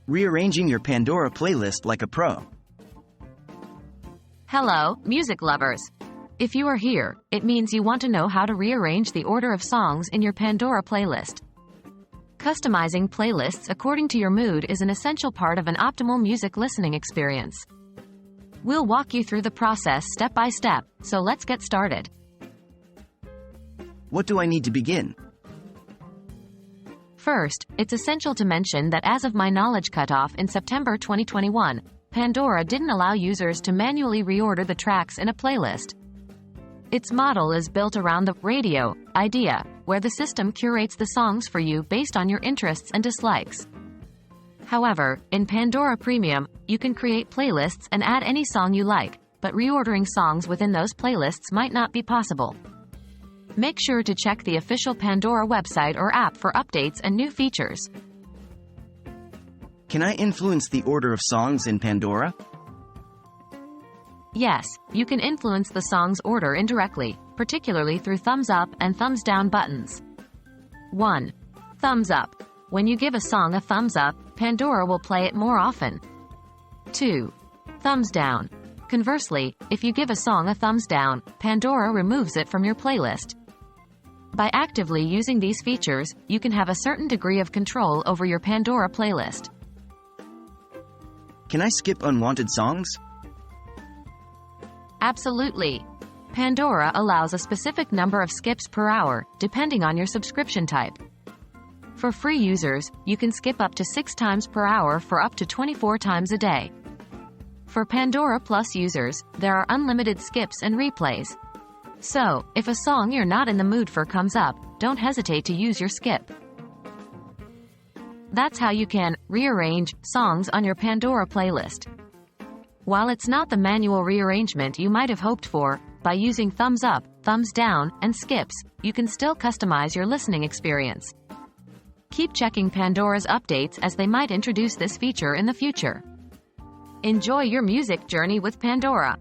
Rearranging your Pandora playlist like a pro. Hello, music lovers. If you are here, it means you want to know how to rearrange the order of songs in your Pandora playlist. Customizing playlists according to your mood is an essential part of an optimal music listening experience. We'll walk you through the process step by step, so let's get started. What do I need to begin? First, it's essential to mention that as of my knowledge cutoff in September 2021, Pandora didn't allow users to manually reorder the tracks in a playlist. Its model is built around the radio idea, where the system curates the songs for you based on your interests and dislikes. However, in Pandora Premium, you can create playlists and add any song you like, but reordering songs within those playlists might not be possible. Make sure to check the official Pandora website or app for updates and new features. Can I influence the order of songs in Pandora? Yes, you can influence the song's order indirectly, particularly through thumbs up and thumbs down buttons. 1. Thumbs up. When you give a song a thumbs up, Pandora will play it more often. 2. Thumbs down. Conversely, if you give a song a thumbs down, Pandora removes it from your playlist. By actively using these features, you can have a certain degree of control over your Pandora playlist. Can I skip unwanted songs? Absolutely. Pandora allows a specific number of skips per hour, depending on your subscription type. For free users, you can skip up to 6 times per hour for up to 24 times a day. For Pandora Plus users, there are unlimited skips and replays. So, if a song you're not in the mood for comes up, don't hesitate to use your skip. That's how you can rearrange songs on your Pandora playlist. While it's not the manual rearrangement you might have hoped for, by using thumbs up, thumbs down, and skips, you can still customize your listening experience. Keep checking Pandora's updates as they might introduce this feature in the future. Enjoy your music journey with Pandora.